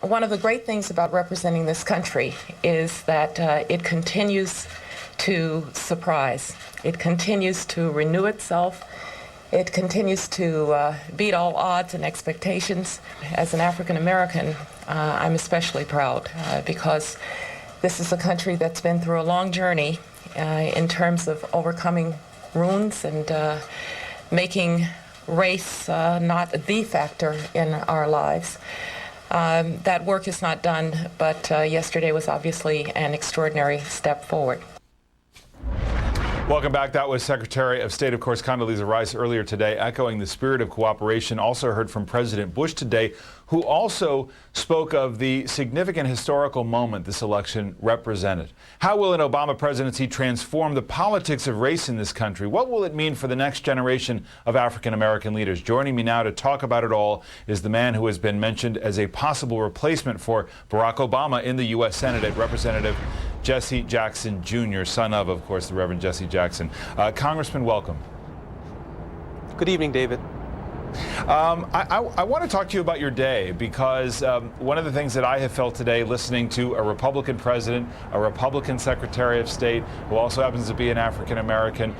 one of the great things about representing this country is that it continues to surprise. It continues to renew itself. It continues to beat all odds and expectations. As an African American, I'm especially proud because this is a country that's been through a long journey in terms of overcoming wounds and making race not the factor in our lives. That work is not done, but yesterday was obviously an extraordinary step forward. Welcome back. That was Secretary of State, of course, Condoleezza Rice earlier today, echoing the spirit of cooperation. Also heard from President Bush today, who also spoke of the significant historical moment this election represented. How will an Obama presidency transform the politics of race in this country? What will it mean for the next generation of African American leaders? Joining me now to talk about it all is the man who has been mentioned as a possible replacement for Barack Obama in the U.S. Senate, Representative Jesse Jackson Jr., son of course, the Reverend Jesse Jackson. Congressman, welcome. Good evening, David. I want to talk to you about your day because one of the things that I have felt today listening to a Republican president, a Republican Secretary of State, who also happens to be an African American,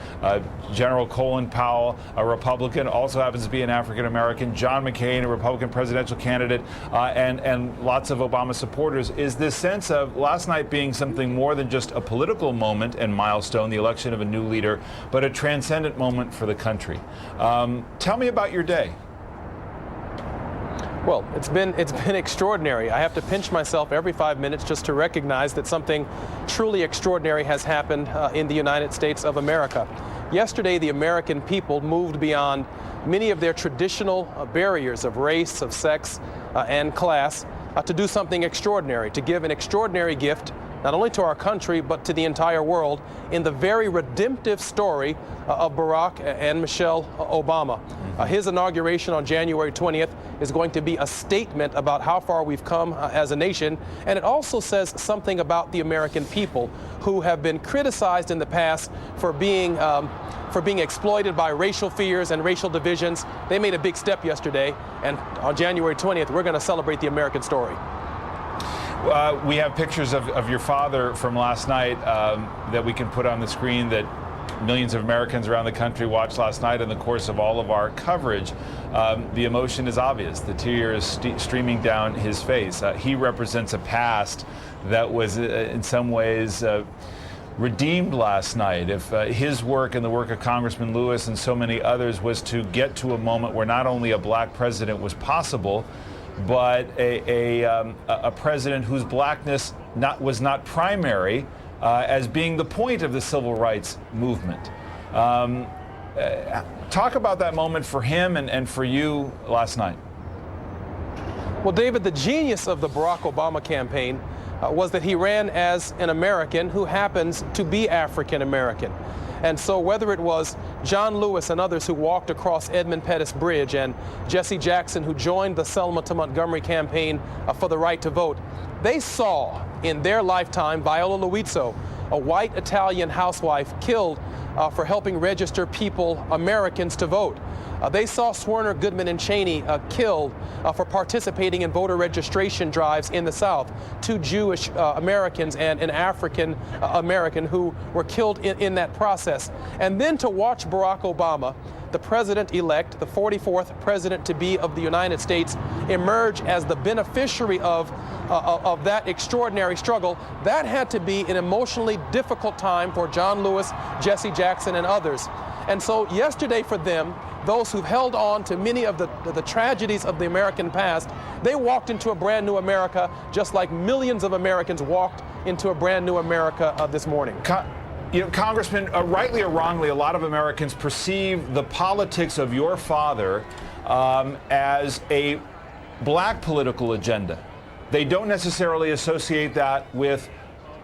General Colin Powell, a Republican, also happens to be an African American, John McCain, a Republican presidential candidate, and lots of Obama supporters, is this sense of last night being something more than just a political moment and milestone, the election of a new leader, but a transcendent moment for the country. Tell me about your day. Well, it's been extraordinary. I have to pinch myself every 5 minutes just to recognize that something truly extraordinary has happened in the United States of America. Yesterday, the American people moved beyond many of their traditional barriers of race, of sex, and class to do something extraordinary, to give an extraordinary gift not only to our country, but to the entire world in the very redemptive story of Barack and Michelle Obama. His inauguration on January 20th is going to be a statement about how far we've come as a nation, and it also says something about the American people who have been criticized in the past for being exploited by racial fears and racial divisions. They made a big step yesterday, and on January 20th, we're going to celebrate the American story. We have pictures of your father from last night that we can put on the screen that millions of Americans around the country watched last night in the course of all of our coverage. The emotion is obvious. The tears streaming down his face. He represents a past that was in some ways redeemed last night. If his work and the work of Congressman Lewis and so many others was to get to a moment where not only a black president was possible, but a president whose blackness was not primary as being the point of the civil rights movement. Talk about that moment for him and for you last night. Well, David, the genius of the Barack Obama campaign was that he ran as an American who happens to be African American. And so whether it was John Lewis and others who walked across Edmund Pettus Bridge and Jesse Jackson who joined the Selma to Montgomery campaign for the right to vote, they saw in their lifetime Viola Liuzzo, a white Italian housewife killed for helping register people, Americans, to vote. They saw Swerner, Goodman, and Cheney killed for participating in voter registration drives in the South. Two Jewish Americans and an African American who were killed in that process. And then to watch Barack Obama, the president-elect, the 44th president-to-be of the United States, emerge as the beneficiary of that extraordinary struggle, that had to be an emotionally difficult time for John Lewis, Jesse Jackson, and others. And so yesterday for them, those who've held on to many of the tragedies of the American past, they walked into a brand new America just like millions of Americans walked into a brand new America this morning. Congressman, rightly or wrongly, a lot of Americans perceive the politics of your father as a black political agenda. They don't necessarily associate that with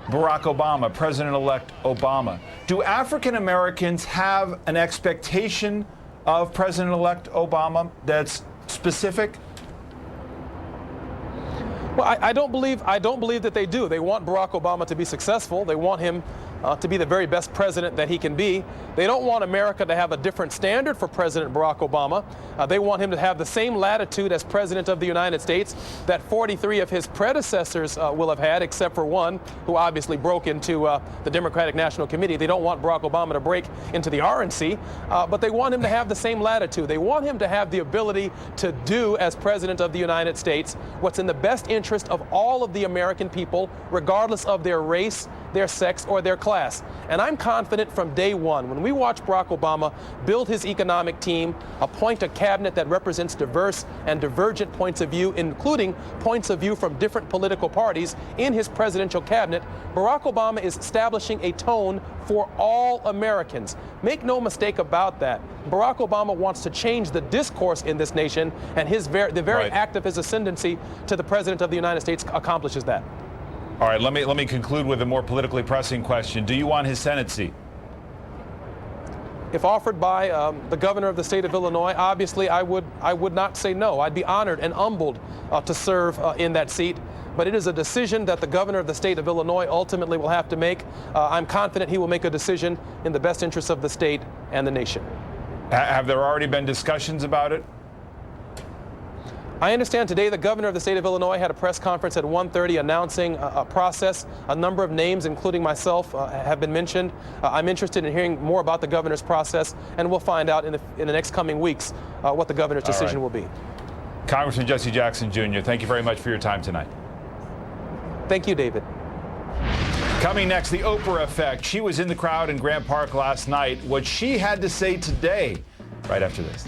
Barack Obama, President-elect Obama. Do African Americans have an expectation of President-elect Obama that's specific? Well, I don't believe that they do. They want Barack Obama to be successful. They want him to be the very best president that he can be. They don't want America to have a different standard for President Barack Obama. They want him to have the same latitude as President of the United States that 43 of his predecessors will have had, except for one who obviously broke into the Democratic National Committee. They don't want Barack Obama to break into the RNC, but they want him to have the same latitude. They want him to have the ability to do, as President of the United States, what's in the best interest of all of the American people, regardless of their race, their sex, or their class. And I'm confident from day one, when we watch Barack Obama build his economic team, appoint a cabinet that represents diverse and divergent points of view, including points of view from different political parties in his presidential cabinet, Barack Obama is establishing a tone for all Americans. Make no mistake about that. Barack Obama wants to change the discourse in this nation, and the very act of his ascendancy to the President of the United States accomplishes that. All right, let me conclude with a more politically pressing question. Do you want his Senate seat? If offered by the governor of the state of Illinois, obviously I would not say no. I'd be honored and humbled to serve in that seat. But it is a decision that the governor of the state of Illinois ultimately will have to make. I'm confident he will make a decision in the best interest of the state and the nation. Have there already been discussions about it? I understand today the governor of the state of Illinois had a press conference at 1:30 announcing a process. A number of names, including myself, have been mentioned. I'm interested in hearing more about the governor's process, and we'll find out in the next coming weeks what the governor's decision will be. Congressman Jesse Jackson, Jr., thank you very much for your time tonight. Thank you, David. Coming next, the Oprah effect. She was in the crowd in Grant Park last night. What she had to say today, right after this.